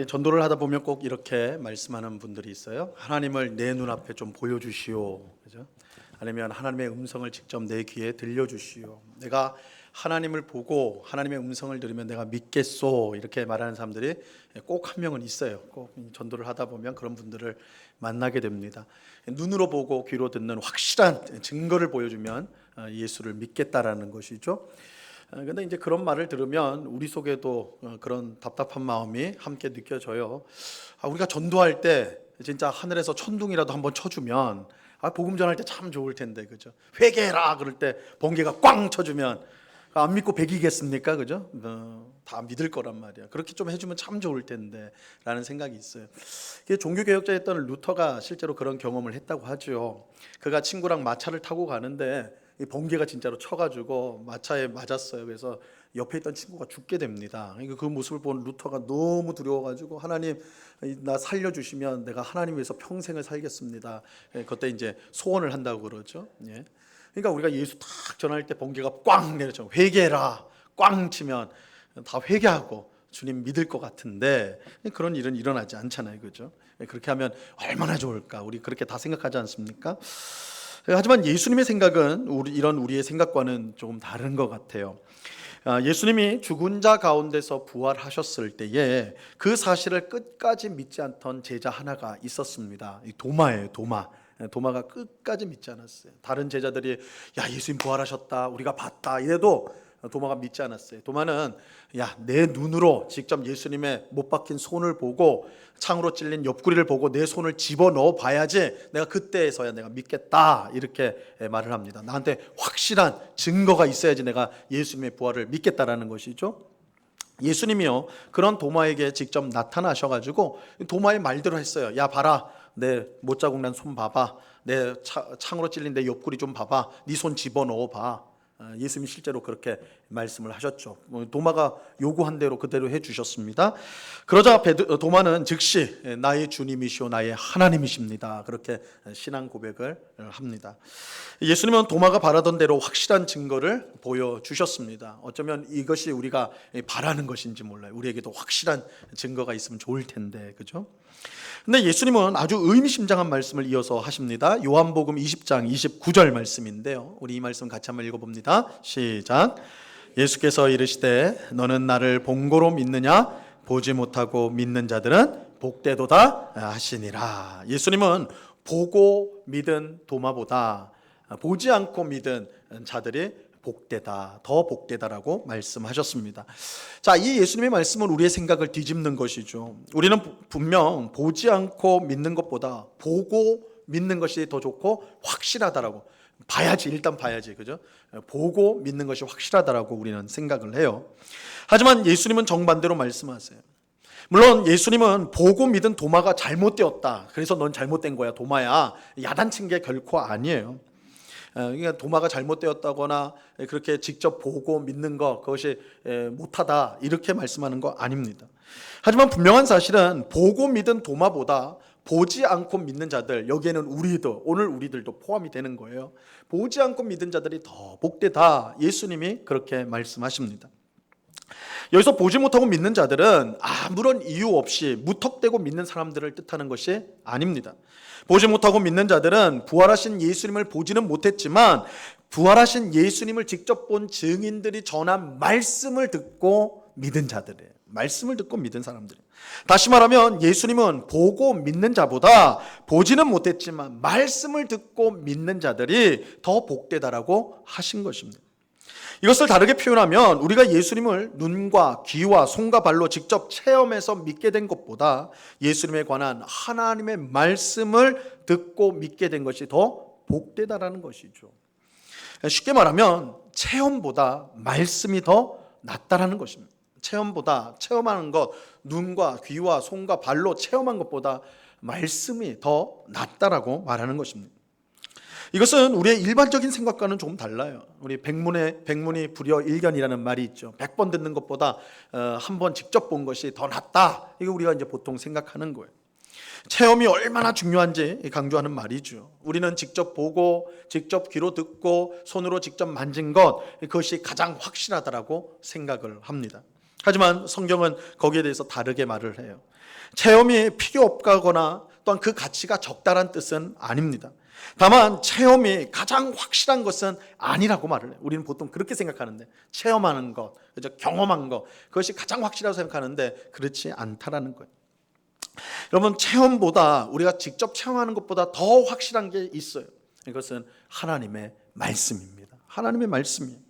전도를 하다 보면 꼭 이렇게 말씀하는 분들이 있어요. 하나님을 내 눈앞에 좀 보여주시오. 그죠? 아니면 하나님의 음성을 직접 내 귀에 들려주시오. 내가 하나님을 보고 하나님의 음성을 들으면 내가 믿겠소. 이렇게 말하는 사람들이 꼭 한 명은 있어요. 꼭 전도를 하다 보면 그런 분들을 만나게 됩니다. 눈으로 보고 귀로 듣는 확실한 증거를 보여주면 예수를 믿겠다라는 것이죠. 근데 이제 그런 말을 들으면 우리 속에도 그런 답답한 마음이 함께 느껴져요. 우리가 전도할 때 진짜 하늘에서 천둥이라도 한번 쳐주면 복음 전할 때 참 좋을 텐데, 그죠? 회개해라 그럴 때 번개가 꽝 쳐주면 안 믿고 배기겠습니까, 그죠? 다 믿을 거란 말이야. 그렇게 좀 해주면 참 좋을 텐데라는 생각이 있어요. 종교개혁자였던 루터가 실제로 그런 경험을 했다고 하죠. 그가 친구랑 마차를 타고 가는데 이 번개가 진짜로 쳐가지고 마차에 맞았어요. 그래서 옆에 있던 친구가 죽게 됩니다. 그 모습을 본 루터가 너무 두려워가지고 하나님 나 살려주시면 내가 하나님 위해서 평생을 살겠습니다. 그때 이제 소원을 한다고 그러죠. 예. 그러니까 우리가 예수 탁 전할 때 번개가 꽝 내려쳐 회개라 꽝 치면 다 회개하고 주님 믿을 것 같은데 그런 일은 일어나지 않잖아요, 그죠? 그렇게 하면 얼마나 좋을까? 우리 그렇게 다 생각하지 않습니까? 하지만 예수님의 생각은 이런 우리의 생각과는 조금 다른 것 같아요. 예수님이 죽은 자 가운데서 부활하셨을 때에 그 사실을 끝까지 믿지 않던 제자 하나가 있었습니다. 도마예요, 도마. 도마가 끝까지 믿지 않았어요. 다른 제자들이 야 예수님 부활하셨다 우리가 봤다 이래도 도마가 믿지 않았어요. 도마는 야 내 눈으로 직접 예수님의 못 박힌 손을 보고 창으로 찔린 옆구리를 보고 내 손을 집어넣어 봐야지 내가 그때에서야 내가 믿겠다 이렇게 말을 합니다. 나한테 확실한 증거가 있어야지 내가 예수님의 부활을 믿겠다라는 것이죠. 예수님이요 그런 도마에게 직접 나타나셔가지고 도마의 말대로 했어요. 야 봐라 내 못자국 난 손 봐봐. 내 창으로 찔린 내 옆구리 좀 봐봐. 네 손 집어넣어 봐. 예수님이 실제로 그렇게 말씀을 하셨죠. 도마가 요구한 대로 그대로 해주셨습니다. 그러자 도마는 즉시 나의 주님이시오 나의 하나님이십니다. 그렇게 신앙 고백을 합니다. 예수님은 도마가 바라던 대로 확실한 증거를 보여주셨습니다. 어쩌면 이것이 우리가 바라는 것인지 몰라요. 우리에게도 확실한 증거가 있으면 좋을 텐데, 그죠? 근데 예수님은 아주 의미심장한 말씀을 이어서 하십니다. 요한복음 20장 29절 말씀인데요. 우리 이 말씀 같이 한번 읽어봅니다. 시작. 예수께서 이르시되 너는 나를 본고로 믿느냐? 보지 못하고 믿는 자들은 복되도다 하시니라. 예수님은 보고 믿은 도마보다 보지 않고 믿은 자들이 복되다, 더 복되다라고 말씀하셨습니다. 자, 이 예수님의 말씀은 우리의 생각을 뒤집는 것이죠. 우리는 분명 보지 않고 믿는 것보다 보고 믿는 것이 더 좋고 확실하다라고 봐야지, 일단 봐야지, 그죠? 보고 믿는 것이 확실하다라고 우리는 생각을 해요. 하지만 예수님은 정반대로 말씀하세요. 물론 예수님은 보고 믿은 도마가 잘못되었다. 그래서 넌 잘못된 거야, 도마야. 야단친 게 결코 아니에요. 그러니까 도마가 잘못되었다거나 그렇게 직접 보고 믿는 것 그것이 못하다 이렇게 말씀하는 거 아닙니다. 하지만 분명한 사실은 보고 믿은 도마보다 보지 않고 믿는 자들, 여기에는 오늘 우리들도 포함이 되는 거예요. 보지 않고 믿은 자들이 더 복되다. 예수님이 그렇게 말씀하십니다. 여기서 보지 못하고 믿는 자들은 아무런 이유 없이 무턱대고 믿는 사람들을 뜻하는 것이 아닙니다. 보지 못하고 믿는 자들은 부활하신 예수님을 보지는 못했지만 부활하신 예수님을 직접 본 증인들이 전한 말씀을 듣고 믿은 자들이에요. 말씀을 듣고 믿은 사람들이에요. 다시 말하면 예수님은 보고 믿는 자보다 보지는 못했지만 말씀을 듣고 믿는 자들이 더 복되다라고 하신 것입니다. 이것을 다르게 표현하면 우리가 예수님을 눈과 귀와 손과 발로 직접 체험해서 믿게 된 것보다 예수님에 관한 하나님의 말씀을 듣고 믿게 된 것이 더 복되다라는 것이죠. 쉽게 말하면 체험보다 말씀이 더 낫다라는 것입니다. 체험하는 것, 눈과 귀와 손과 발로 체험한 것보다 말씀이 더 낫다라고 말하는 것입니다. 이것은 우리의 일반적인 생각과는 조금 달라요. 우리 백문이 불여일견이라는 말이 있죠. 100번 듣는 것보다 한 번 직접 본 것이 더 낫다. 이거 우리가 이제 보통 생각하는 거예요. 체험이 얼마나 중요한지 강조하는 말이죠. 우리는 직접 보고 직접 귀로 듣고 손으로 직접 만진 것 그것이 가장 확실하다라고 생각을 합니다. 하지만 성경은 거기에 대해서 다르게 말을 해요. 체험이 필요 없거나 또한 그 가치가 적다란 뜻은 아닙니다. 다만 체험이 가장 확실한 것은 아니라고 말을 해요. 우리는 보통 그렇게 생각하는데, 체험하는 것, 그죠? 경험한 것, 그것이 가장 확실하다고 생각하는데 그렇지 않다라는 거예요. 여러분, 체험보다, 우리가 직접 체험하는 것보다 더 확실한 게 있어요. 이것은 하나님의 말씀입니다. 하나님의 말씀이에요.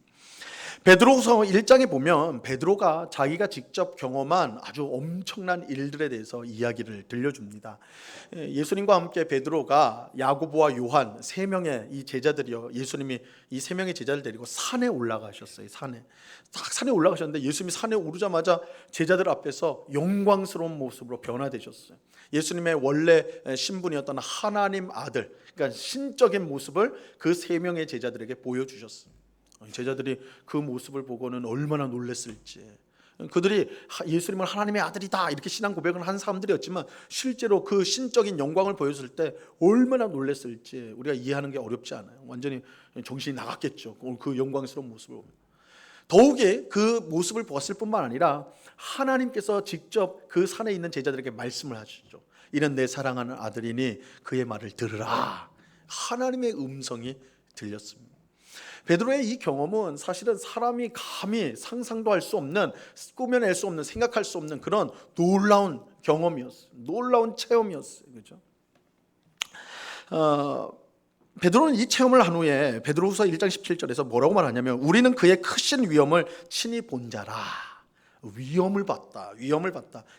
베드로후서 1장에 보면 베드로가 자기가 직접 경험한 아주 엄청난 일들에 대해서 이야기를 들려줍니다. 예수님과 함께 베드로가 야고보와 요한 세 명의 이 제자들이요, 예수님이 이 세 명의 제자를 데리고 산에 올라가셨어요. 산에 올라가셨는데 예수님이 산에 오르자마자 제자들 앞에서 영광스러운 모습으로 변화되셨어요. 예수님의 원래 신분이었던 하나님 아들, 그러니까 신적인 모습을 그 세 명의 제자들에게 보여주셨어요. 제자들이 그 모습을 보고는 얼마나 놀랐을지. 그들이 예수님을 하나님의 아들이다 이렇게 신앙 고백을 한 사람들이었지만 실제로 그 신적인 영광을 보여줄 때 얼마나 놀랐을지 우리가 이해하는 게 어렵지 않아요. 완전히 정신이 나갔겠죠. 그 영광스러운 모습을 보면. 더욱이 그 모습을 보았을 뿐만 아니라 하나님께서 직접 그 산에 있는 제자들에게 말씀을 하시죠. 이는 내 사랑하는 아들이니 그의 말을 들으라. 하나님의 음성이 들렸습니다. 베드로의 이 경험은 사실은 사람이 감히 상상도 할 수 없는, 꾸며낼 수 없는, 생각할 수 없는 그런 놀라운 경험이었어요. 놀라운 체험이었어요. 그렇죠? 베드로는 이 체험을 한 후에 베드로후서 1장 17절에서 뭐라고 말하냐면, 우리는 그의 크신 위엄을 친히 본 자라. 위엄을 봤다.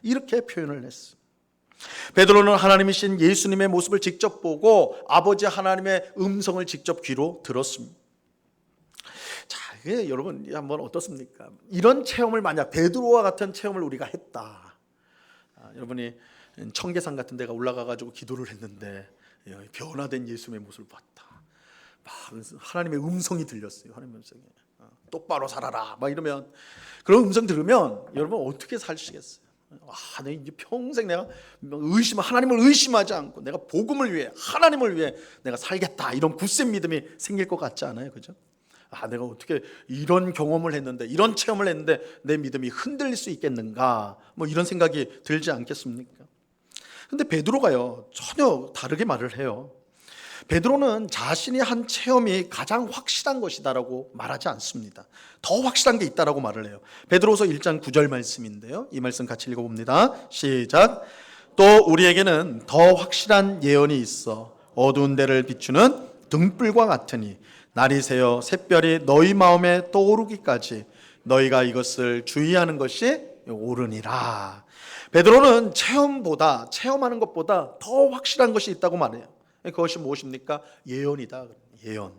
이렇게 표현을 했어요. 베드로는 하나님이신 예수님의 모습을 직접 보고 아버지 하나님의 음성을 직접 귀로 들었습니다. 자, 이게 여러분 한번 어떻습니까? 이런 체험을 만약 베드로와 같은 체험을 우리가 했다. 여러분이 청계산 같은 데가 올라가가지고 기도를 했는데 변화된 예수님의 모습을 봤다. 막 하나님의 음성이 들렸어요. 하나님의 음성이 똑바로 살아라. 막 이러면 그런 음성 들으면 여러분 어떻게 사시겠어요? 내가 이제 평생 내가 하나님을 의심하지 않고 내가 복음을 위해, 하나님을 위해 내가 살겠다. 이런 굳센 믿음이 생길 것 같지 않아요? 그죠? 내가 어떻게 이런 경험을 했는데, 이런 체험을 했는데 내 믿음이 흔들릴 수 있겠는가? 뭐 이런 생각이 들지 않겠습니까? 근데 베드로가요 전혀 다르게 말을 해요. 베드로는 자신이 한 체험이 가장 확실한 것이다라고 말하지 않습니다. 더 확실한 게 있다라고 말을 해요. 베드로서 1장 9절 말씀인데요, 이 말씀 같이 읽어봅니다. 시작. 또 우리에게는 더 확실한 예언이 있어 어두운 데를 비추는 등불과 같으니 날이 새어 샛별이 너희 마음에 떠오르기까지 너희가 이것을 주의하는 것이 옳으니라. 베드로는 체험하는 것보다 더 확실한 것이 있다고 말해요. 그것이 무엇입니까? 예언이다. 예언.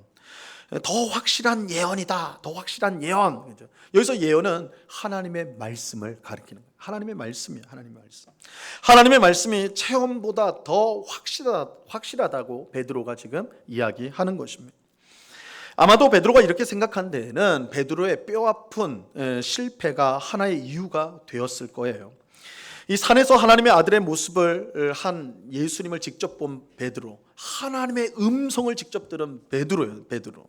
더 확실한 예언이다. 더 확실한 예언. 여기서 예언은 하나님의 말씀을 가리키는 거예요. 하나님의 말씀이에요. 하나님의 말씀. 하나님의 말씀이 체험보다 더 확실하다고 베드로가 지금 이야기하는 것입니다. 아마도 베드로가 이렇게 생각한 데에는 베드로의 뼈아픈 실패가 하나의 이유가 되었을 거예요. 이 산에서 하나님의 아들의 모습을 한 예수님을 직접 본 베드로, 하나님의 음성을 직접 들은 베드로예요. 베드로.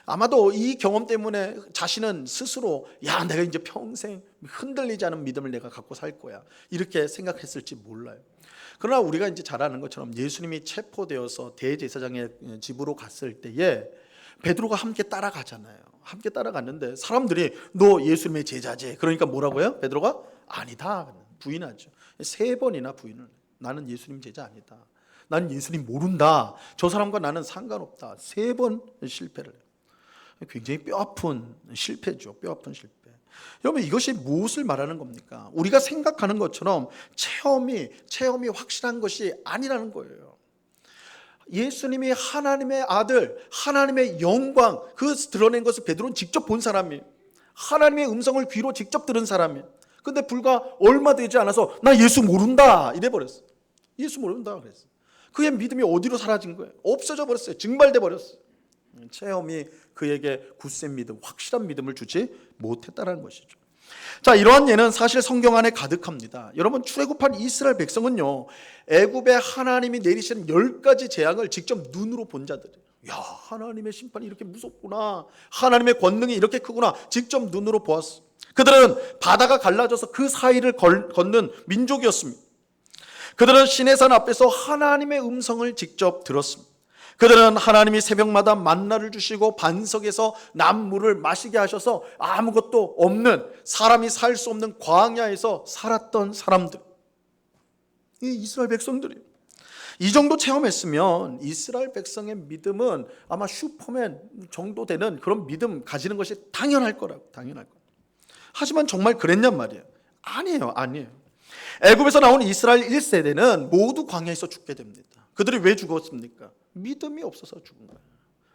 아마도 이 경험 때문에 자신은 스스로 내가 이제 평생 흔들리지 않은 믿음을 내가 갖고 살 거야, 이렇게 생각했을지 몰라요. 그러나 우리가 이제 잘 아는 것처럼 예수님이 체포되어서 대제사장의 집으로 갔을 때에 베드로가 함께 따라가잖아요. 함께 따라갔는데 사람들이 너 예수님의 제자지. 그러니까 뭐라고요? 베드로가 아니다. 부인하죠. 3번이나 부인을. 나는 예수님 제자 아니다. 나는 예수님 모른다. 저 사람과 나는 상관없다. 3번 실패를 해요. 굉장히 뼈아픈 실패죠. 뼈아픈 실패. 여러분, 이것이 무엇을 말하는 겁니까? 우리가 생각하는 것처럼 체험이 확실한 것이 아니라는 거예요. 예수님이 하나님의 아들, 하나님의 영광, 그 드러낸 것을 베드로는 직접 본 사람이에요. 하나님의 음성을 귀로 직접 들은 사람이에요. 근데 불과 얼마 되지 않아서 나 예수 모른다 이래 버렸어. 예수 모른다 그랬어. 그의 믿음이 어디로 사라진 거예요? 없어져 버렸어요. 증발돼 버렸어요. 체험이 그에게 굳센 믿음, 확실한 믿음을 주지 못했다는 것이죠. 자, 이러한 예는 사실 성경 안에 가득합니다. 여러분, 출애굽한 이스라엘 백성은요, 애굽에 하나님이 내리시는 10가지 재앙을 직접 눈으로 본 자들이에요. 하나님의 심판이 이렇게 무섭구나, 하나님의 권능이 이렇게 크구나, 직접 눈으로 보았어. 그들은 바다가 갈라져서 그 사이를 걷는 민족이었습니다. 그들은 시내산 앞에서 하나님의 음성을 직접 들었습니다. 그들은 하나님이 새벽마다 만나를 주시고 반석에서 남물을 마시게 하셔서 아무것도 없는, 사람이 살 수 없는 광야에서 살았던 사람들, 이 이스라엘 백성들이에요. 이 정도 체험했으면 이스라엘 백성의 믿음은 아마 슈퍼맨 정도 되는 그런 믿음 가지는 것이 당연할 거라고. 하지만 정말 그랬냔 말이에요. 아니에요. 애굽에서 나온 이스라엘 1세대는 모두 광야에서 죽게 됩니다. 그들이 왜 죽었습니까? 믿음이 없어서 죽은 거예요.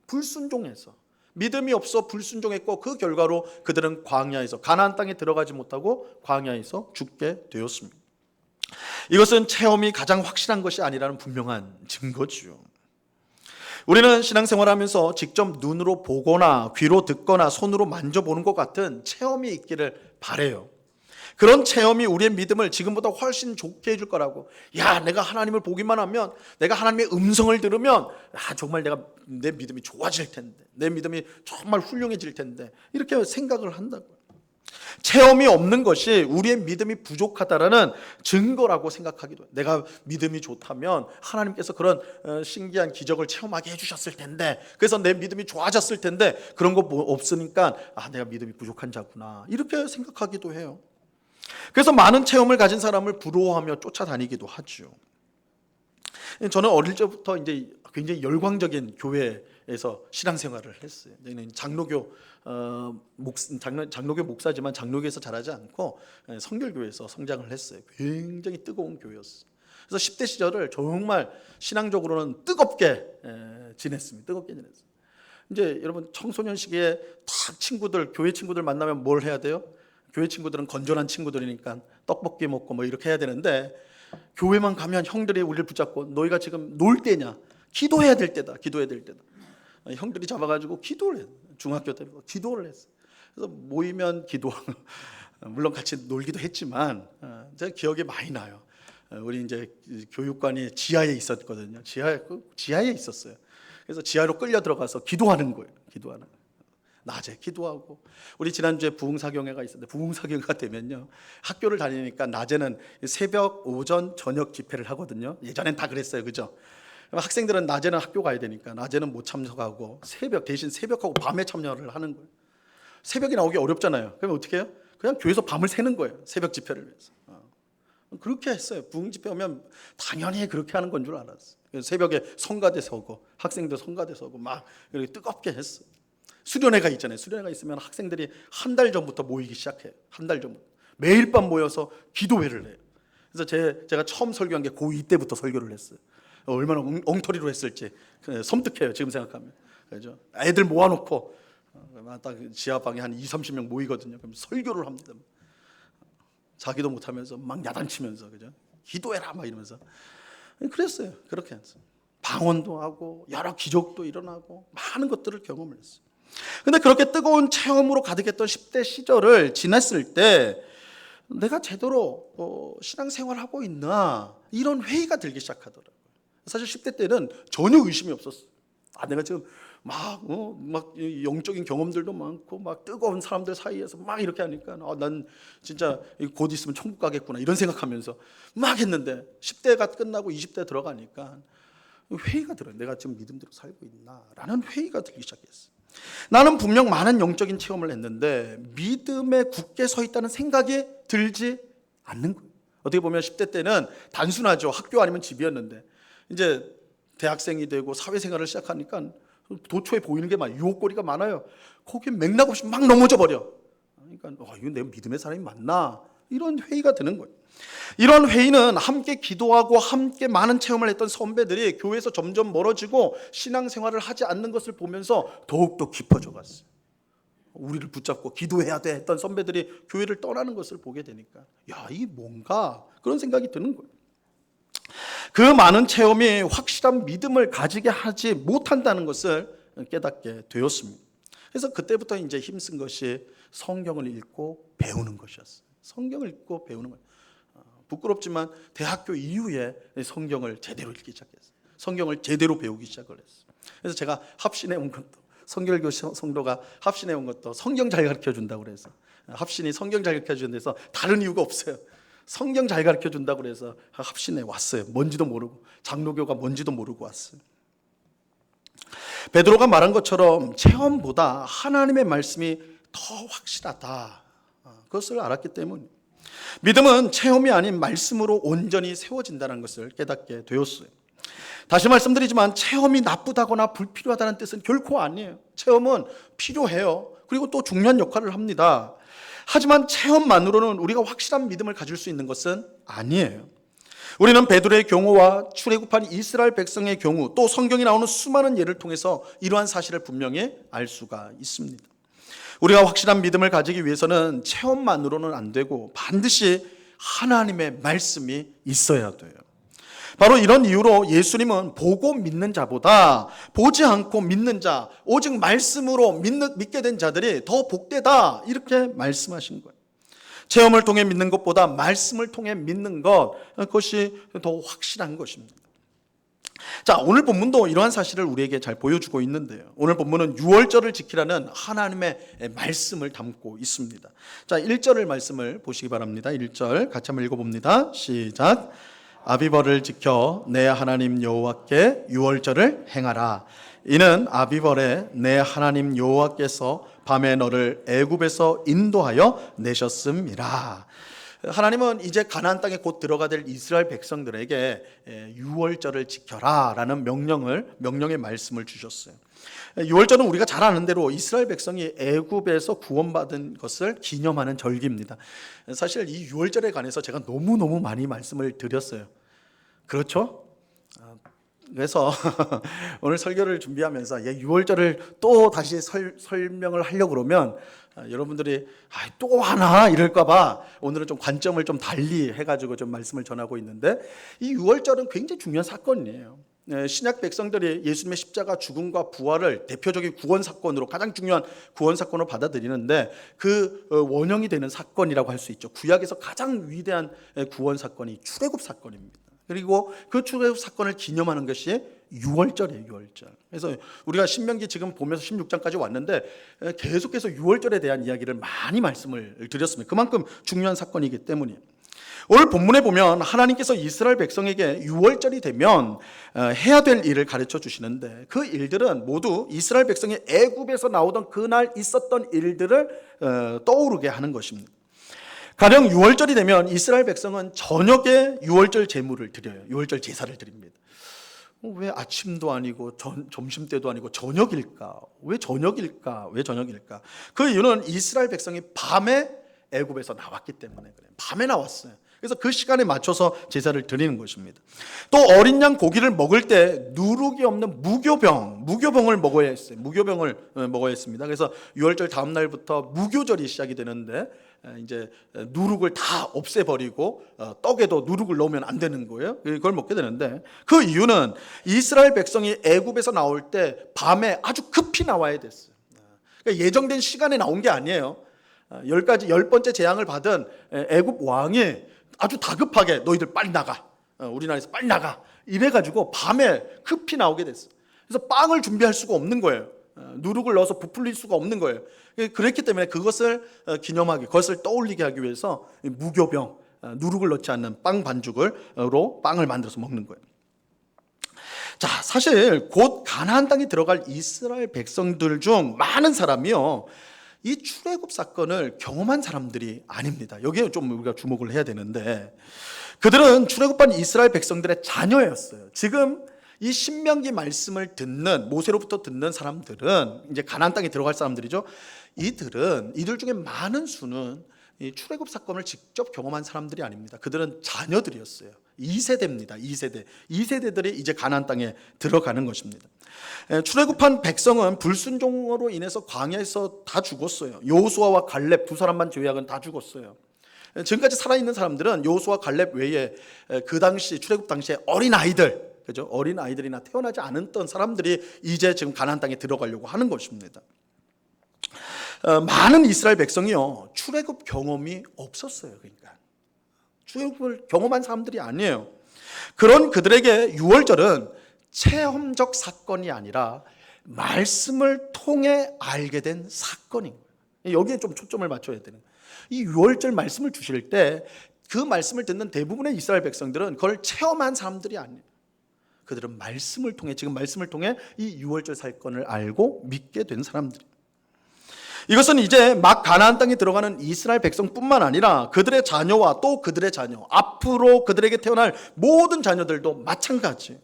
불순종해서. 믿음이 없어 불순종했고, 그 결과로 그들은 광야에서, 가나안 땅에 들어가지 못하고 광야에서 죽게 되었습니다. 이것은 체험이 가장 확실한 것이 아니라는 분명한 증거지요. 우리는 신앙생활하면서 직접 눈으로 보거나 귀로 듣거나 손으로 만져보는 것 같은 체험이 있기를 바라요. 그런 체험이 우리의 믿음을 지금보다 훨씬 좋게 해줄 거라고. 내가 하나님을 보기만 하면, 내가 하나님의 음성을 들으면 정말 내 믿음이 좋아질 텐데, 내 믿음이 정말 훌륭해질 텐데, 이렇게 생각을 한다고요. 체험이 없는 것이 우리의 믿음이 부족하다라는 증거라고 생각하기도 해요. 내가 믿음이 좋다면 하나님께서 그런 신기한 기적을 체험하게 해주셨을 텐데, 그래서 내 믿음이 좋아졌을 텐데, 그런 거 없으니까 내가 믿음이 부족한 자구나, 이렇게 생각하기도 해요. 그래서 많은 체험을 가진 사람을 부러워하며 쫓아다니기도 하죠. 저는 어릴 적부터 이제 굉장히 열광적인 교회에서 신앙생활을 했어요. 장로교 목사지만 장로교에서 자라지 않고 성결교회에서 성장을 했어요. 굉장히 뜨거운 교회였어요. 그래서 10대 시절을 정말 신앙적으로는 뜨겁게 지냈습니다. 이제 여러분, 청소년 시기에 딱 교회 친구들 만나면 뭘 해야 돼요? 교회 친구들은 건전한 친구들이니까 떡볶이 먹고 뭐 이렇게 해야 되는데, 교회만 가면 형들이 우리를 붙잡고 너희가 지금 놀 때냐? 기도해야 될 때다. 형들이 잡아가지고 기도를 해요. 중학교 때 기도를 했어요. 그래서 모이면 기도하고, 물론 같이 놀기도 했지만 제가 기억이 많이 나요. 우리 이제 교육관이 지하에 있었거든요. 지하에 있었어요. 그래서 지하로 끌려 들어가서 기도하는 거예요. 낮에 기도하고. 우리 지난주에 부흥사경회가 있었는데, 부흥사경회가 되면요, 학교를 다니니까 낮에는 새벽, 오전, 저녁 집회를 하거든요. 예전엔 다 그랬어요. 그죠? 학생들은 낮에는 학교 가야 되니까 낮에는 못 참석하고 대신 새벽하고 밤에 참여를 하는 거예요. 새벽에 나오기 어렵잖아요. 그러면 어떻게 해요? 그냥 교회에서 밤을 새는 거예요. 새벽 집회를 위해서. 그렇게 했어요. 부흥 집회 오면 당연히 그렇게 하는 건 줄 알았어요. 그래서 새벽에 성가대 서고, 학생들 성가대 서고 막 이렇게 뜨겁게 했어요. 수련회가 있잖아요. 수련회가 있으면 학생들이 한 달 전부터 모이기 시작해요. 한 달 전부터 매일 밤 모여서 기도회를 해요. 그래서 제가 처음 설교한 게 고2 때부터 설교를 했어요. 얼마나 엉터리로 했을지 섬뜩해요, 지금 생각하면. 그죠? 애들 모아놓고 딱 지하방에 한 20-30명 모이거든요. 그럼 설교를 합니다. 자기도 못하면서 막 야단치면서, 그죠? 기도해라 막 이러면서 그랬어요. 그렇게 했어요. 방언도 하고 여러 기적도 일어나고 많은 것들을 경험을 했어요. 근데 그렇게 뜨거운 체험으로 가득했던 10대 시절을 지났을 때, 내가 제대로 신앙생활하고 있나, 이런 회의가 들기 시작하더라고요. 사실 10대 때는 전혀 의심이 없었어요. 내가 지금 막 영적인 경험들도 많고 막 뜨거운 사람들 사이에서 막 이렇게 하니까 난 진짜 곧 있으면 천국 가겠구나, 이런 생각하면서 막 했는데, 10대가 끝나고 20대 들어가니까 회의가 들어요. 내가 지금 믿음대로 살고 있나 라는 회의가 들기 시작했어요. 나는 분명 많은 영적인 체험을 했는데 믿음에 굳게 서 있다는 생각이 들지 않는 거예요. 어떻게 보면 10대 때는 단순하죠. 학교 아니면 집이었는데, 이제 대학생이 되고 사회생활을 시작하니까 도처에 보이는 게 유혹거리가 많아요. 거기에 맥락 없이 막 넘어져 버려. 그러니까 이거 내 믿음의 사람이 맞나, 이런 회의가 드는 거예요. 이런 회의는 함께 기도하고 함께 많은 체험을 했던 선배들이 교회에서 점점 멀어지고 신앙생활을 하지 않는 것을 보면서 더욱더 깊어져 갔어요. 우리를 붙잡고 기도해야 돼 했던 선배들이 교회를 떠나는 것을 보게 되니까, 이게 뭔가, 그런 생각이 드는 거예요. 그 많은 체험이 확실한 믿음을 가지게 하지 못한다는 것을 깨닫게 되었습니다. 그래서 그때부터 이제 힘쓴 것이 성경을 읽고 배우는 것이었어요. 성경을 읽고 배우는 거예요. 부끄럽지만 대학교 이후에 성경을 제대로 읽기 시작했어요. 성경을 제대로 배우기 시작을 했어요. 그래서 제가 합신해 온 것도, 성결교 성도가 합신해 온 것도 성경 잘 가르쳐 준다고 그래서 합신이 성경 잘 가르쳐 주는 데서 다른 이유가 없어요. 성경 잘 가르쳐 준다고 그래서 합신에 왔어요. 뭔지도 모르고, 장로교가 뭔지도 모르고 왔어요. 베드로가 말한 것처럼 체험보다 하나님의 말씀이 더 확실하다, 그것을 알았기 때문에 믿음은 체험이 아닌 말씀으로 온전히 세워진다는 것을 깨닫게 되었어요. 다시 말씀드리지만 체험이 나쁘다거나 불필요하다는 뜻은 결코 아니에요. 체험은 필요해요. 그리고 또 중요한 역할을 합니다. 하지만 체험만으로는 우리가 확실한 믿음을 가질 수 있는 것은 아니에요. 우리는 베드로의 경우와 출애굽한 이스라엘 백성의 경우, 또 성경이 나오는 수많은 예를 통해서 이러한 사실을 분명히 알 수가 있습니다. 우리가 확실한 믿음을 가지기 위해서는 체험만으로는 안 되고 반드시 하나님의 말씀이 있어야 돼요. 바로 이런 이유로 예수님은 보고 믿는 자보다 보지 않고 믿는 자, 오직 말씀으로 믿게 된 자들이 더 복되다, 이렇게 말씀하신 거예요. 체험을 통해 믿는 것보다 말씀을 통해 믿는 것, 그것이 더 확실한 것입니다. 자, 오늘 본문도 이러한 사실을 우리에게 잘 보여주고 있는데요. 오늘 본문은 유월절을 지키라는 하나님의 말씀을 담고 있습니다. 자, 1절의 말씀을 보시기 바랍니다. 1절 같이 한번 읽어봅니다. 시작. 아비벌을 지켜 내 하나님 여호와께 유월절을 행하라. 이는 아비벌에 내 하나님 여호와께서 밤에 너를 애굽에서 인도하여 내셨음이라. 하나님은 이제 가나안 땅에 곧 들어가 될 이스라엘 백성들에게 유월절을 지켜라라는 명령의 말씀을 주셨어요. 유월절은 우리가 잘 아는 대로 이스라엘 백성이 애굽에서 구원받은 것을 기념하는 절기입니다. 사실 이 유월절에 관해서 제가 너무너무 많이 말씀을 드렸어요. 그렇죠? 그래서 오늘 설교를 준비하면서 유월절을 또 다시 설명을 하려고 그러면 여러분들이 또 하나 이럴까 봐 오늘은 좀 관점을 좀 달리 해가지고 좀 말씀을 전하고 있는데, 이 유월절은 굉장히 중요한 사건이에요. 신약 백성들이 예수님의 십자가 죽음과 부활을 대표적인 구원 사건으로, 가장 중요한 구원 사건으로 받아들이는데 그 원형이 되는 사건이라고 할 수 있죠. 구약에서 가장 위대한 구원 사건이 출애굽 사건입니다. 그리고 그 출애굽 사건을 기념하는 것이 유월절이에요. 유월절. 그래서 우리가 신명기 지금 보면서 16장까지 왔는데 계속해서 유월절에 대한 이야기를 많이 말씀을 드렸습니다. 그만큼 중요한 사건이기 때문이에요. 오늘 본문에 보면 하나님께서 이스라엘 백성에게 유월절이 되면 해야 될 일을 가르쳐 주시는데, 그 일들은 모두 이스라엘 백성이 애굽에서 나오던 그날 있었던 일들을 떠오르게 하는 것입니다. 가령 유월절이 되면 이스라엘 백성은 저녁에 유월절 제물을 드려요. 유월절 제사를 드립니다. 왜 아침도 아니고 점심 때도 아니고 저녁일까? 왜 저녁일까? 그 이유는 이스라엘 백성이 밤에 애굽에서 나왔기 때문에 그래요. 밤에 나왔어요. 그래서 그 시간에 맞춰서 제사를 드리는 것입니다. 또 어린 양 고기를 먹을 때 누룩이 없는 무교병을 먹어야 했어요. 무교병을 먹어야 했습니다. 그래서 유월절 다음 날부터 무교절이 시작이 되는데, 이제 누룩을 다 없애버리고 떡에도 누룩을 넣으면 안 되는 거예요. 그걸 먹게 되는데, 그 이유는 이스라엘 백성이 애굽에서 나올 때 밤에 아주 급히 나와야 됐어요. 그러니까 예정된 시간에 나온 게 아니에요. 10번째 재앙을 받은 애굽 왕이 아주 다급하게 너희들 빨리 나가, 우리나라에서 빨리 나가, 이래가지고 밤에 급히 나오게 됐어요. 그래서 빵을 준비할 수가 없는 거예요. 누룩을 넣어서 부풀릴 수가 없는 거예요. 그랬기 때문에 그것을 기념하기, 그것을 떠올리게 하기 위해서 무교병, 누룩을 넣지 않는 빵 반죽으로 빵을 만들어서 먹는 거예요. 자, 사실 곧 가나안 땅에 들어갈 이스라엘 백성들 중 많은 사람이요, 이 출애굽 사건을 경험한 사람들이 아닙니다. 여기에 좀 우리가 주목을 해야 되는데, 그들은 출애굽한 이스라엘 백성들의 자녀였어요. 지금 이 신명기 말씀을 듣는, 모세로부터 듣는 사람들은 이제 가나안 땅에 들어갈 사람들이죠. 이들 중에 많은 수는 이 출애굽 사건을 직접 경험한 사람들이 아닙니다. 그들은 자녀들이었어요. 2세대입니다. 2세대들이 이제 가나안 땅에 들어가는 것입니다. 출애굽한 백성은 불순종으로 인해서 광야에서 다 죽었어요. 여호수아와 갈렙 두 사람만 제외하고는 다 죽었어요. 지금까지 살아있는 사람들은 여호수아 갈렙 외에 그 당시 출애굽 당시에 어린아이들, 그죠? 어린아이들이나 태어나지 않았던 사람들이 이제 지금 가나안 땅에 들어가려고 하는 것입니다. 많은 이스라엘 백성이요, 출애굽 경험이 없었어요. 그러니까 출애굽을 경험한 사람들이 아니에요. 그런 그들에게 유월절은 체험적 사건이 아니라 말씀을 통해 알게 된 사건인 거예요. 여기에 좀 초점을 맞춰야 되는 거예요. 이 유월절 말씀을 주실 때 그 말씀을 듣는 대부분의 이스라엘 백성들은 그걸 체험한 사람들이 아니에요. 그들은 말씀을 통해, 지금 말씀을 통해 이 유월절 사건을 알고 믿게 된 사람들이에요. 이것은 이제 막 가나안 땅에 들어가는 이스라엘 백성뿐만 아니라 그들의 자녀와 또 그들의 자녀, 앞으로 그들에게 태어날 모든 자녀들도 마찬가지예요.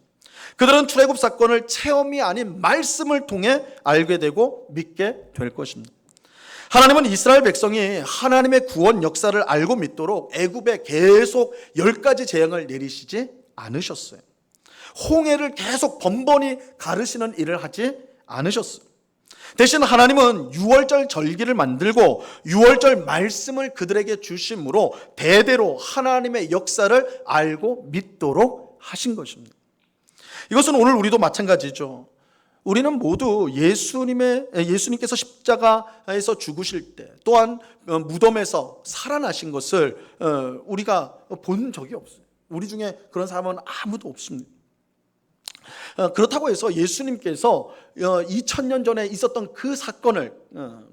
그들은 출애굽 사건을 체험이 아닌 말씀을 통해 알게 되고 믿게 될 것입니다. 하나님은 이스라엘 백성이 하나님의 구원 역사를 알고 믿도록 애굽에 계속 10가지 재앙을 내리시지 않으셨어요. 홍해를 계속 번번이 가르시는 일을 하지 않으셨어요. 대신 하나님은 유월절 절기를 만들고 유월절 말씀을 그들에게 주심으로 대대로 하나님의 역사를 알고 믿도록 하신 것입니다. 이것은 오늘 우리도 마찬가지죠. 우리는 모두 예수님께서 십자가에서 죽으실 때 또한 무덤에서 살아나신 것을 우리가 본 적이 없어요. 우리 중에 그런 사람은 아무도 없습니다. 그렇다고 해서 예수님께서 2000년 전에 있었던 그 사건을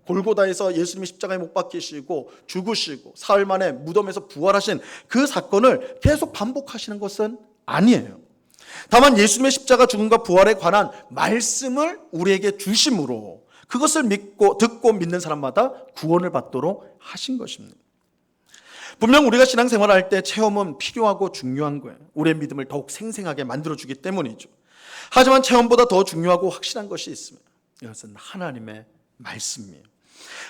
골고다에서 예수님이 십자가에 못 박히시고 죽으시고 사흘 만에 무덤에서 부활하신 그 사건을 계속 반복하시는 것은 아니에요. 다만 예수님의 십자가 죽음과 부활에 관한 말씀을 우리에게 주심으로 그것을 믿고 듣고 믿는 사람마다 구원을 받도록 하신 것입니다. 분명 우리가 신앙생활을 할 때 체험은 필요하고 중요한 거예요. 우리의 믿음을 더욱 생생하게 만들어주기 때문이죠. 하지만 체험보다 더 중요하고 확실한 것이 있습니다. 이것은 하나님의 말씀이에요.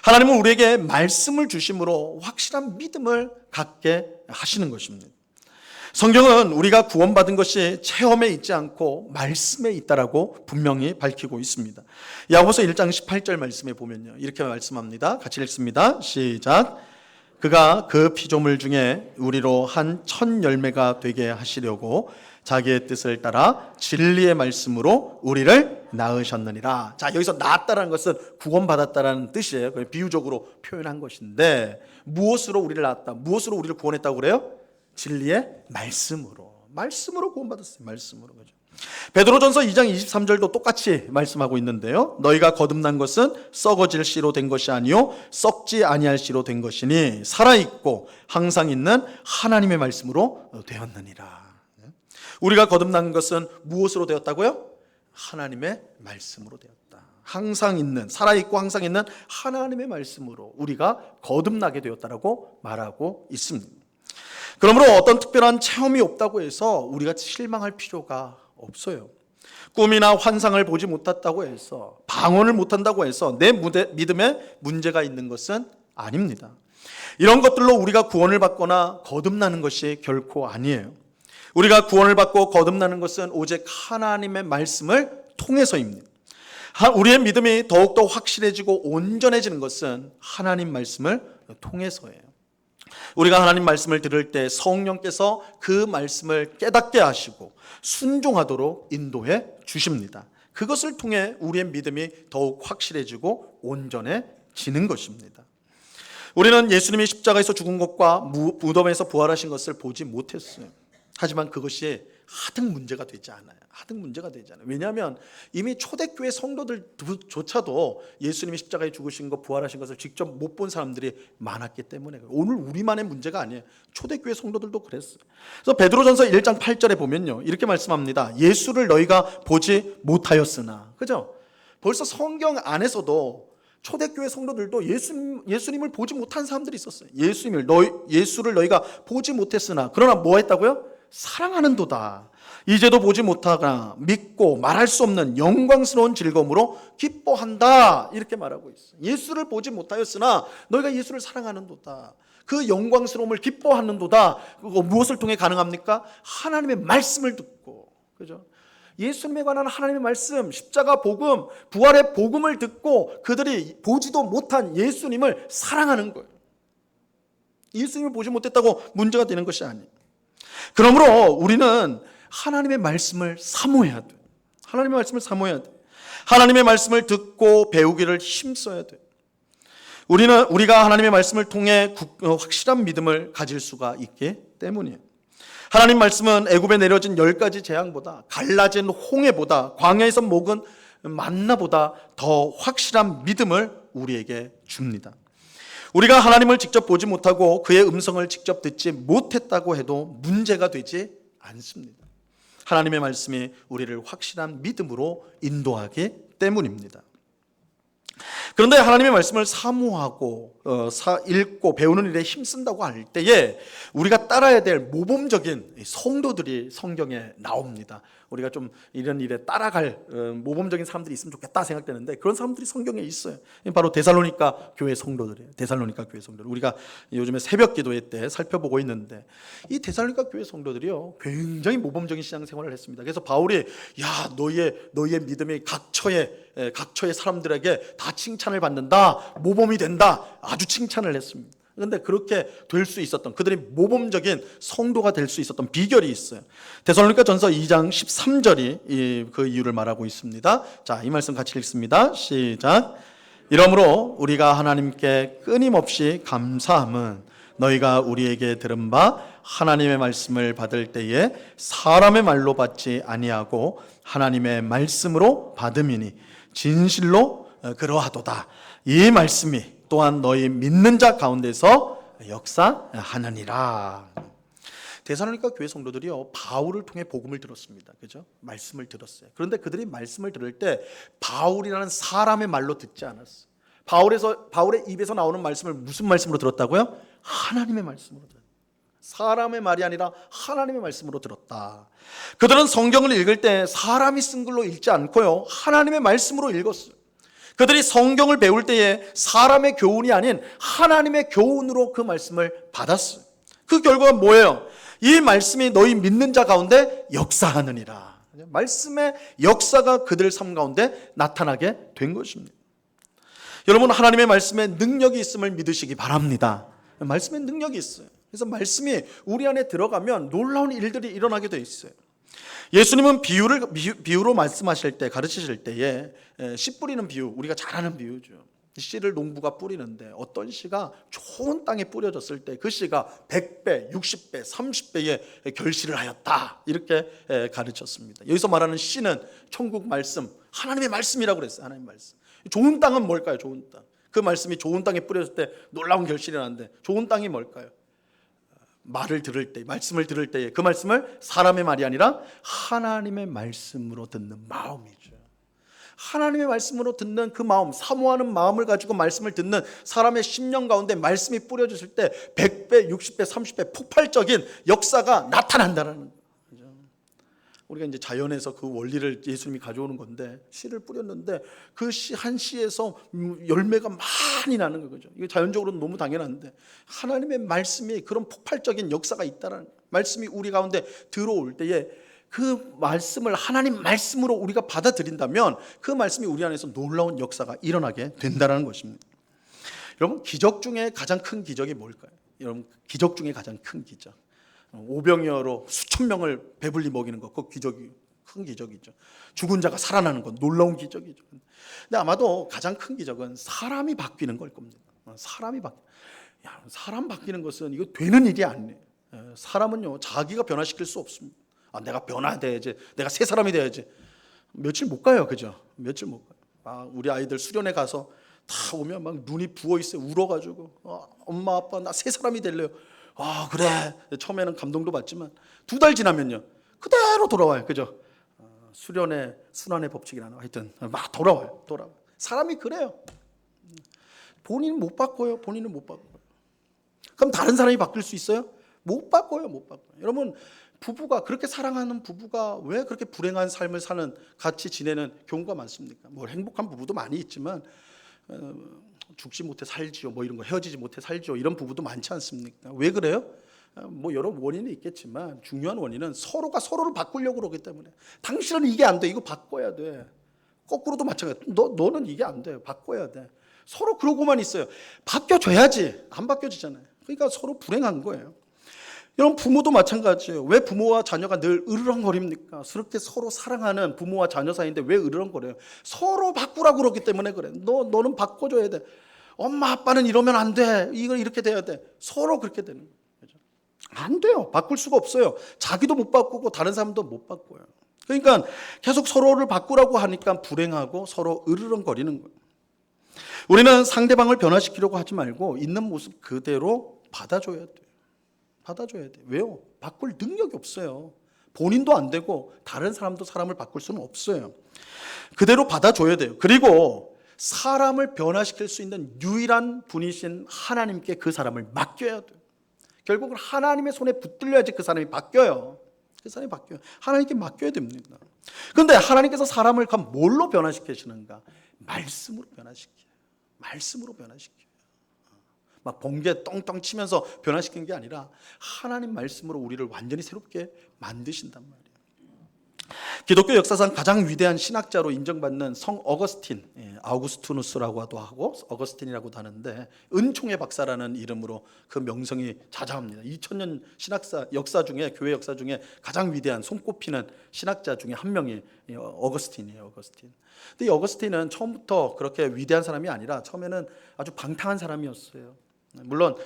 하나님은 우리에게 말씀을 주심으로 확실한 믿음을 갖게 하시는 것입니다. 성경은 우리가 구원받은 것이 체험에 있지 않고 말씀에 있다라고 분명히 밝히고 있습니다. 야고보서 1장 18절 말씀에 보면요, 이렇게 말씀합니다. 같이 읽습니다. 시작. 그가 그 피조물 중에 우리로 한 첫 열매가 되게 하시려고 자기의 뜻을 따라 진리의 말씀으로 우리를 낳으셨느니라. 자, 여기서 낳았다는 것은 구원받았다는 뜻이에요. 비유적으로 표현한 것인데 무엇으로 우리를 낳았다? 무엇으로 우리를 구원했다고 그래요? 진리의 말씀으로 구원받았어요. 말씀으로. 그죠? 베드로전서 2장 23절도 똑같이 말씀하고 있는데요. 너희가 거듭난 것은 썩어질 씨로 된 것이 아니요 썩지 아니할 씨로 된 것이니 살아있고 항상 있는 하나님의 말씀으로 되었느니라. 우리가 거듭난 것은 무엇으로 되었다고요? 하나님의 말씀으로 되었다. 항상 있는, 살아있고 항상 있는 하나님의 말씀으로 우리가 거듭나게 되었다라고 말하고 있습니다. 그러므로 어떤 특별한 체험이 없다고 해서 우리가 실망할 필요가 없어요. 꿈이나 환상을 보지 못했다고 해서, 방언을 못한다고 해서 내 믿음에 문제가 있는 것은 아닙니다. 이런 것들로 우리가 구원을 받거나 거듭나는 것이 결코 아니에요. 우리가 구원을 받고 거듭나는 것은 오직 하나님의 말씀을 통해서입니다. 우리의 믿음이 더욱더 확실해지고 온전해지는 것은 하나님 말씀을 통해서예요. 우리가 하나님 말씀을 들을 때 성령께서 그 말씀을 깨닫게 하시고 순종하도록 인도해 주십니다. 그것을 통해 우리의 믿음이 더욱 확실해지고 온전해지는 것입니다. 우리는 예수님이 십자가에서 죽은 것과 무덤에서 부활하신 것을 보지 못했어요. 하지만 그것이 하등 문제가 되지 않아요. 왜냐하면 이미 초대교회 성도들조차도 예수님이 십자가에 죽으신 것, 부활하신 것을 직접 못 본 사람들이 많았기 때문에 오늘 우리만의 문제가 아니에요. 초대교회 성도들도 그랬어요. 그래서 베드로전서 1장 8절에 보면요, 이렇게 말씀합니다. 예수를 너희가 보지 못하였으나. 그죠? 벌써 성경 안에서도 초대교회 성도들도 예수님을 보지 못한 사람들이 있었어요. 예수를 너희가 보지 못했으나 그러나 뭐 했다고요? 사랑하는도다. 이제도 보지 못하거나 믿고 말할 수 없는 영광스러운 즐거움으로 기뻐한다. 이렇게 말하고 있어요. 예수를 보지 못하였으나 너희가 예수를 사랑하는도다. 그 영광스러움을 기뻐하는도다. 그거 무엇을 통해 가능합니까? 하나님의 말씀을 듣고. 그죠? 예수님에 관한 하나님의 말씀, 십자가 복음, 부활의 복음을 듣고 그들이 보지도 못한 예수님을 사랑하는 거예요. 예수님을 보지 못했다고 문제가 되는 것이 아니에요. 그러므로 우리는 하나님의 말씀을 사모해야 돼요. 하나님의 말씀을 사모해야 돼요. 하나님의 말씀을 듣고 배우기를 힘써야 돼요. 우리가 하나님의 말씀을 통해 확실한 믿음을 가질 수가 있기 때문이에요. 하나님 말씀은 애굽에 내려진 10가지 재앙보다, 갈라진 홍해보다, 광야에서 먹은 만나보다 더 확실한 믿음을 우리에게 줍니다. 우리가 하나님을 직접 보지 못하고 그의 음성을 직접 듣지 못했다고 해도 문제가 되지 않습니다. 하나님의 말씀이 우리를 확실한 믿음으로 인도하기 때문입니다. 그런데 하나님의 말씀을 사모하고 읽고 배우는 일에 힘쓴다고 할 때에 우리가 따라야 될 모범적인 성도들이 성경에 나옵니다. 우리가 좀 이런 일에 따라갈 모범적인 사람들이 있으면 좋겠다 생각되는데 그런 사람들이 성경에 있어요. 바로 데살로니가 교회 성도들이에요. 데살로니가 교회 성도들. 우리가 요즘에 새벽 기도회 때 살펴보고 있는데 이 데살로니가 교회 성도들이요 굉장히 모범적인 신앙생활을 했습니다. 그래서 바울이 야 너희의 믿음이 각처의 사람들에게 다 칭찬을 받는다, 모범이 된다, 아주 칭찬을 했습니다. 그런데 그렇게 될 수 있었던, 그들이 모범적인 성도가 될 수 있었던 비결이 있어요. 데살로니가 전서 2장 13절이 그 이유를 말하고 있습니다. 자, 이 말씀 같이 읽습니다. 시작. 이러므로 우리가 하나님께 끊임없이 감사함은 너희가 우리에게 들은 바 하나님의 말씀을 받을 때에 사람의 말로 받지 아니하고 하나님의 말씀으로 받음이니 진실로 그러하도다. 이 말씀이 또한 너희 믿는 자 가운데서 역사하느니라. 데살로니가 교회 성도들이요 바울을 통해 복음을 들었습니다. 그죠? 말씀을 들었어요. 그런데 그들이 말씀을 들을 때 바울이라는 사람의 말로 듣지 않았어요. 바울의 입에서 나오는 말씀을 무슨 말씀으로 들었다고요? 하나님의 말씀으로 들었어요. 사람의 말이 아니라 하나님의 말씀으로 들었다. 그들은 성경을 읽을 때 사람이 쓴 글로 읽지 않고요 하나님의 말씀으로 읽었어요. 그들이 성경을 배울 때에 사람의 교훈이 아닌 하나님의 교훈으로 그 말씀을 받았어요. 그 결과가 뭐예요? 이 말씀이 너희 믿는 자 가운데 역사하느니라. 말씀의 역사가 그들 삶 가운데 나타나게 된 것입니다. 여러분, 하나님의 말씀에 능력이 있음을 믿으시기 바랍니다. 말씀에 능력이 있어요. 그래서 말씀이 우리 안에 들어가면 놀라운 일들이 일어나게 돼 있어요. 예수님은 비유로 말씀하실 때, 가르치실 때에 씨 뿌리는 비유, 우리가 잘 아는 비유죠. 씨를 농부가 뿌리는데 어떤 씨가 좋은 땅에 뿌려졌을 때 그 씨가 100배, 60배, 30배의 결실을 하였다, 이렇게 가르쳤습니다. 여기서 말하는 씨는 천국 말씀, 하나님의 말씀이라고 그랬어요. 하나님의 말씀. 좋은 땅은 뭘까요? 좋은 땅. 그 말씀이 좋은 땅에 뿌려졌을 때 놀라운 결실이 나는데 좋은 땅이 뭘까요? 말을 들을 때, 말씀을 들을 때에 그 말씀을 사람의 말이 아니라 하나님의 말씀으로 듣는 마음이죠. 하나님의 말씀으로 듣는 그 마음, 사모하는 마음을 가지고 말씀을 듣는 사람의 심령 가운데 말씀이 뿌려졌을 때 100배, 60배, 30배 폭발적인 역사가 나타난다는 거죠. 우리가 이제 자연에서 그 원리를 예수님이 가져오는 건데, 씨를 뿌렸는데 그 한 씨에서 열매가 많이 나는 거죠. 이게 자연적으로는 너무 당연한데 하나님의 말씀이 그런 폭발적인 역사가 있다는 거예요. 말씀이 우리 가운데 들어올 때에 그 말씀을 하나님 말씀으로 우리가 받아들인다면 그 말씀이 우리 안에서 놀라운 역사가 일어나게 된다는 것입니다. 여러분, 기적 중에 가장 큰 기적이 뭘까요? 여러분, 기적 중에 가장 큰 기적, 오병이어로 수천 명을 배불리 먹이는 것, 그 기적이 큰 기적이죠. 죽은 자가 살아나는 것, 놀라운 기적이죠. 근데 아마도 가장 큰 기적은 사람이 바뀌는 걸 겁니다. 사람 바뀌는 것은 이거 되는 일이 아니에요. 사람은요 자기가 변화시킬 수 없습니다. 내가 변화돼야지, 내가 새 사람이 돼야지. 며칠 못 가요, 그죠? 며칠 못 가요. 우리 아이들 수련회 가서 다 오면 막 눈이 부어 있어요. 울어가지고 엄마 아빠 나 새 사람이 될래요. 그래. 처음에는 감동도 받지만 2달 지나면요 그대로 돌아와요, 그죠? 수련회 순환의 법칙이라는, 하여튼 막 돌아와요. 사람이 그래요. 본인은 못 바꿔요. 그럼 다른 사람이 바뀔 수 있어요? 못 바꿔요. 여러분, 부부가 그렇게 사랑하는 부부가 왜 그렇게 불행한 삶을 사는, 같이 지내는 경우가 많습니까? 뭐 행복한 부부도 많이 있지만 죽지 못해 살지요, 뭐 이런 거, 헤어지지 못해 살지요, 이런 부부도 많지 않습니까? 왜 그래요? 뭐 여러 원인이 있겠지만 중요한 원인은 서로가 서로를 바꾸려고 그러기 때문에. 당신은 이게 안 돼, 이거 바꿔야 돼. 거꾸로도 마찬가지. 너는 이게 안 돼, 바꿔야 돼. 서로 그러고만 있어요. 바뀌어줘야지. 안 바뀌어지잖아요. 그러니까 서로 불행한 거예요. 여러분, 부모도 마찬가지예요. 왜 부모와 자녀가 늘 으르렁거립니까? 그렇게 서로 사랑하는 부모와 자녀 사이인데 왜 으르렁거려요? 서로 바꾸라고 그러기 때문에 그래. 너는 바꿔줘야 돼. 엄마 아빠는 이러면 안 돼. 이걸 이렇게 돼야 돼. 서로 그렇게 되는 거예요. 그렇죠? 안 돼요. 바꿀 수가 없어요. 자기도 못 바꾸고 다른 사람도 못 바꿔요. 그러니까 계속 서로를 바꾸라고 하니까 불행하고 서로 으르렁거리는 거예요. 우리는 상대방을 변화시키려고 하지 말고 있는 모습 그대로 받아줘야 돼요. 받아줘야 돼요. 왜요? 바꿀 능력이 없어요. 본인도 안 되고 다른 사람도 사람을 바꿀 수는 없어요. 그대로 받아줘야 돼요. 그리고 사람을 변화시킬 수 있는 유일한 분이신 하나님께 그 사람을 맡겨야 돼요. 결국은 하나님의 손에 붙들려야지 그 사람이 바뀌어요. 그 사람이 바뀌어요. 하나님께 맡겨야 됩니다. 그런데 하나님께서 사람을 그럼 뭘로 변화시키시는가? 말씀으로 변화시켜요. 말씀으로 변화시켜요. 막 번개 똥똥 치면서 변화시키는 게 아니라 하나님 말씀으로 우리를 완전히 새롭게 만드신단 말이에요. 기독교 역사상 가장 위대한 신학자로 인정받는 성 어거스틴, 아우구스투누스라고도 하고 어거스틴이라고도 하는데 은총의 박사라는 이름으로 그 명성이 자자합니다. 2000년 신학사 역사 중에 교회 역사 중에 가장 위대한 손꼽히는 신학자 중에 한 명이 어거스틴이에요. 어거스틴. 근데 이 어거스틴은 처음부터 그렇게 위대한 사람이 아니라 처음에는 아주 방탕한 사람이었어요. 물론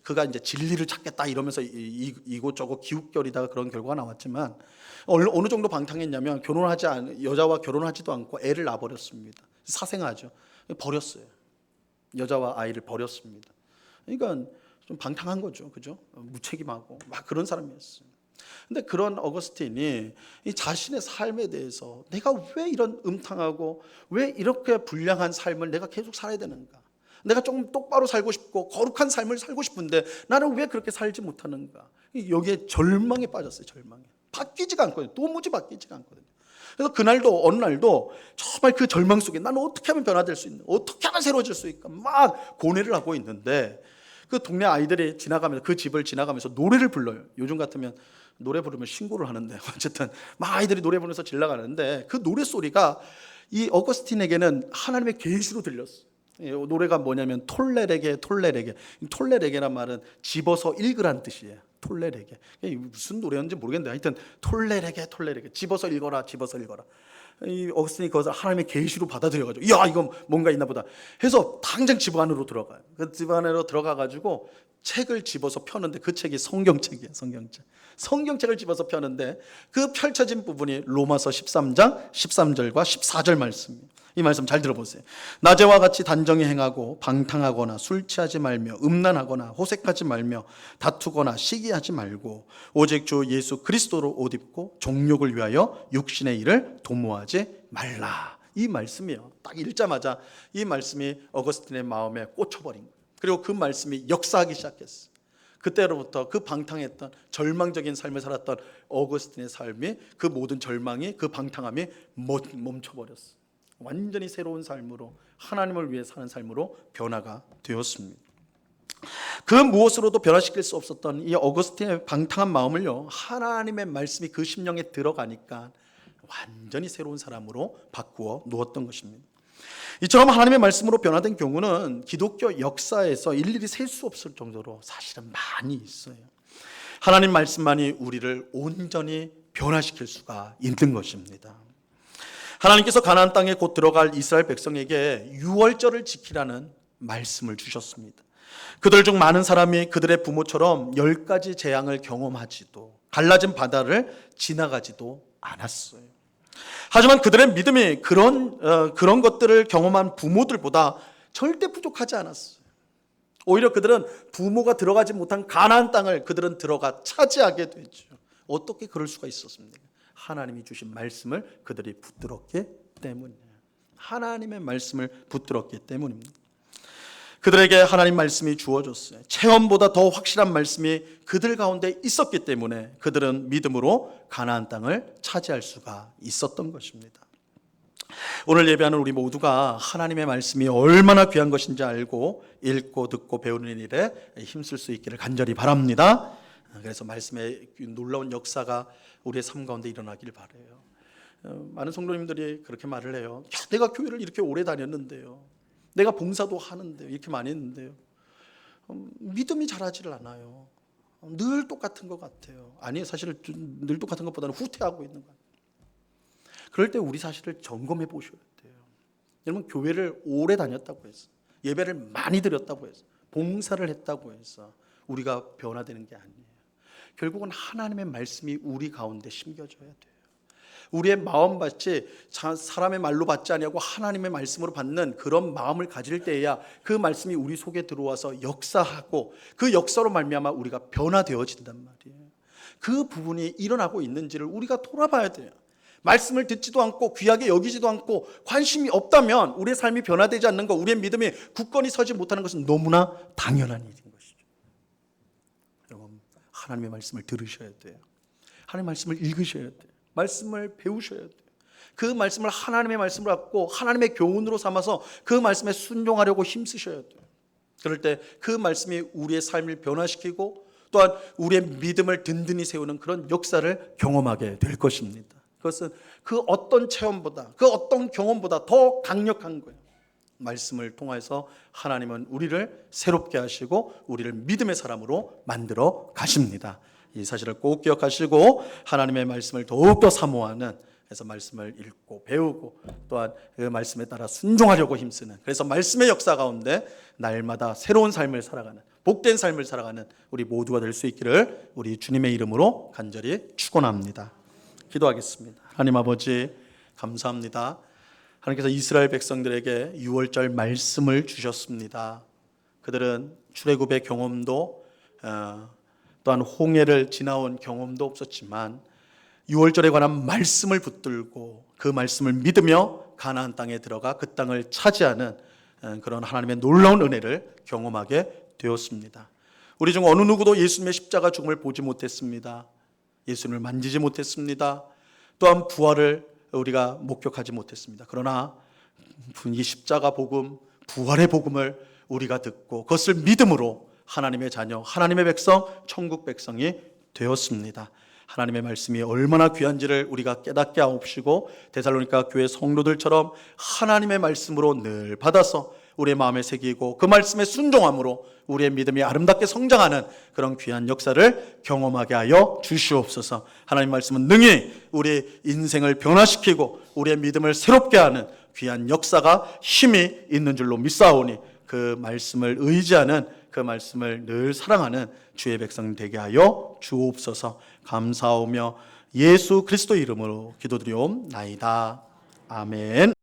그가 이제 진리를 찾겠다 이러면서 이곳저곳 기웃거리다가 그런 결과가 나왔지만 어느 정도 방탕했냐면 여자와 결혼하지도 않고 애를 낳아버렸습니다. 사생아죠. 버렸어요. 여자와 아이를 버렸습니다. 그러니까 좀 방탕한 거죠, 그죠? 무책임하고 막 그런 사람이었어요. 근데 그런 어거스틴이 이 자신의 삶에 대해서 내가 왜 이런 음탕하고 왜 이렇게 불량한 삶을 내가 계속 살아야 되는가? 내가 조금 똑바로 살고 싶고 거룩한 삶을 살고 싶은데 나는 왜 그렇게 살지 못하는가? 여기에 절망에 빠졌어요. 절망에. 바뀌지가 않거든요. 도무지 바뀌지가 않거든요. 그래서 그날도 어느 날도 정말 그 절망 속에 나는 어떻게 하면 변화될 수 있는, 어떻게 하면 새로워질 수 있을까 막 고뇌를 하고 있는데 그 동네 아이들이 지나가면서 그 집을 지나가면서 노래를 불러요. 요즘 같으면 노래 부르면 신고를 하는데 어쨌든 막 아이들이 노래 부르면서 지나가는데 그 노래 소리가 이 어거스틴에게는 하나님의 계시로 들렸어요. 노래가 뭐냐면 톨레레게 톨레레게. 톨레레게란 말은 집어서 읽으란 뜻이에요. 톨레레게. 무슨 노래였는지 모르겠는데 하여튼 톨레레게 톨레레게. 집어서 읽어라 집어서 읽어라. 이 어거스틴이 그것을 하나님의 계시로 받아들여가지고 야 이건 뭔가 있나 보다 해서 당장 집 안으로 들어가요. 그 집 안으로 들어가가지고 책을 집어서 펴는데 그 책이 성경책이에요. 성경책을 집어서 펴는데 그 펼쳐진 부분이 로마서 13장 13절과 14절 말씀이에요. 이 말씀 잘 들어보세요. 낮에와 같이 단정히 행하고 방탕하거나 술 취하지 말며 음란하거나 호색하지 말며 다투거나 시기하지 말고 오직 주 예수 그리스도로 옷 입고 정욕을 위하여 육신의 일을 도모하지 말라. 이 말씀이에요. 딱 읽자마자 이 말씀이 어거스틴의 마음에 꽂혀버린 거예요. 그리고 그 말씀이 역사하기 시작했어요. 그때로부터 그 방탕했던 절망적인 삶을 살았던 어거스틴의 삶이 그 모든 절망이 그 방탕함이 멈춰버렸어요. 완전히 새로운 삶으로 하나님을 위해 사는 삶으로 변화가 되었습니다. 그 무엇으로도 변화시킬 수 없었던 이 어거스틴의 방탕한 마음을요 하나님의 말씀이 그 심령에 들어가니까 완전히 새로운 사람으로 바꾸어 놓았던 것입니다. 이처럼 하나님의 말씀으로 변화된 경우는 기독교 역사에서 일일이 셀 수 없을 정도로 사실은 많이 있어요. 하나님 말씀만이 우리를 온전히 변화시킬 수가 있는 것입니다. 하나님께서 가나안 땅에 곧 들어갈 이스라엘 백성에게 유월절을 지키라는 말씀을 주셨습니다. 그들 중 많은 사람이 그들의 부모처럼 10가지 재앙을 경험하지도 갈라진 바다를 지나가지도 않았어요. 하지만 그들의 믿음이 그런 것들을 경험한 부모들보다 절대 부족하지 않았어요. 오히려 그들은 부모가 들어가지 못한 가나안 땅을 그들은 들어가 차지하게 되죠. 어떻게 그럴 수가 있었습니까? 하나님이 주신 말씀을 그들이 붙들었기 때문이에요. 하나님의 말씀을 붙들었기 때문입니다. 그들에게 하나님 말씀이 주어졌어요. 체험보다 더 확실한 말씀이 그들 가운데 있었기 때문에 그들은 믿음으로 가나안 땅을 차지할 수가 있었던 것입니다. 오늘 예배하는 우리 모두가 하나님의 말씀이 얼마나 귀한 것인지 알고 읽고 듣고 배우는 일에 힘쓸 수 있기를 간절히 바랍니다. 그래서 말씀의 놀라운 역사가 우리의 삶 가운데 일어나길 바라요. 많은 성도님들이 그렇게 말을 해요. 야, 내가 교회를 이렇게 오래 다녔는데요. 내가 봉사도 하는데요. 이렇게 많이 했는데요. 믿음이 자라지를 않아요. 늘 똑같은 것 같아요. 아니 사실 늘 똑같은 것보다는 후퇴하고 있는 것 같아요. 그럴 때 우리 사실을 점검해 보셔야 돼요. 여러분 교회를 오래 다녔다고 해서 예배를 많이 드렸다고 해서 봉사를 했다고 해서 우리가 변화되는 게 아니에요. 결국은 하나님의 말씀이 우리 가운데 심겨져야 돼요. 우리의 마음밭이 사람의 말로 받지 아니하고 하나님의 말씀으로 받는 그런 마음을 가질 때에야 그 말씀이 우리 속에 들어와서 역사하고 그 역사로 말미암아 우리가 변화되어진단 말이에요. 그 부분이 일어나고 있는지를 우리가 돌아봐야 돼요. 말씀을 듣지도 않고 귀하게 여기지도 않고 관심이 없다면 우리의 삶이 변화되지 않는 것, 우리의 믿음이 굳건히 서지 못하는 것은 너무나 당연한 일인 것이죠. 여러분, 하나님의 말씀을 들으셔야 돼요. 하나님의 말씀을 읽으셔야 돼요. 말씀을 배우셔야 돼요. 그 말씀을 하나님의 말씀으로 갖고 하나님의 교훈으로 삼아서 그 말씀에 순종하려고 힘쓰셔야 돼요. 그럴 때 그 말씀이 우리의 삶을 변화시키고 또한 우리의 믿음을 든든히 세우는 그런 역사를 경험하게 될 것입니다. 그것은 그 어떤 체험보다, 그 어떤 경험보다 더 강력한 거예요. 말씀을 통해서 하나님은 우리를 새롭게 하시고 우리를 믿음의 사람으로 만들어 가십니다. 이 사실을 꼭 기억하시고 하나님의 말씀을 더욱더 사모하는, 그래서 말씀을 읽고 배우고 또한 그 말씀에 따라 순종하려고 힘쓰는, 그래서 말씀의 역사 가운데 날마다 새로운 삶을 살아가는, 복된 삶을 살아가는 우리 모두가 될 수 있기를 우리 주님의 이름으로 간절히 축원합니다. 기도하겠습니다. 하나님 아버지 감사합니다. 하나님께서 이스라엘 백성들에게 유월절 말씀을 주셨습니다. 그들은 출애굽의 경험도 또한 홍해를 지나온 경험도 없었지만 유월절에 관한 말씀을 붙들고 그 말씀을 믿으며 가나안 땅에 들어가 그 땅을 차지하는 그런 하나님의 놀라운 은혜를 경험하게 되었습니다. 우리 중 어느 누구도 예수님의 십자가 죽음을 보지 못했습니다. 예수님을 만지지 못했습니다. 또한 부활을 우리가 목격하지 못했습니다. 그러나 이 십자가 복음, 부활의 복음을 우리가 듣고 그것을 믿음으로 하나님의 자녀, 하나님의 백성, 천국 백성이 되었습니다. 하나님의 말씀이 얼마나 귀한지를 우리가 깨닫게 하옵시고 데살로니가 교회 성도들처럼 하나님의 말씀으로 늘 받아서 우리의 마음에 새기고 그 말씀에 순종함으로 우리의 믿음이 아름답게 성장하는 그런 귀한 역사를 경험하게 하여 주시옵소서. 하나님 말씀은 능히 우리 인생을 변화시키고 우리의 믿음을 새롭게 하는 귀한 역사가 힘이 있는 줄로 믿사오니 그 말씀을 의지하는, 그 말씀을 늘 사랑하는 주의 백성 되게 하여 주옵소서. 감사하며 예수 그리스도 이름으로 기도드리옵나이다. 아멘.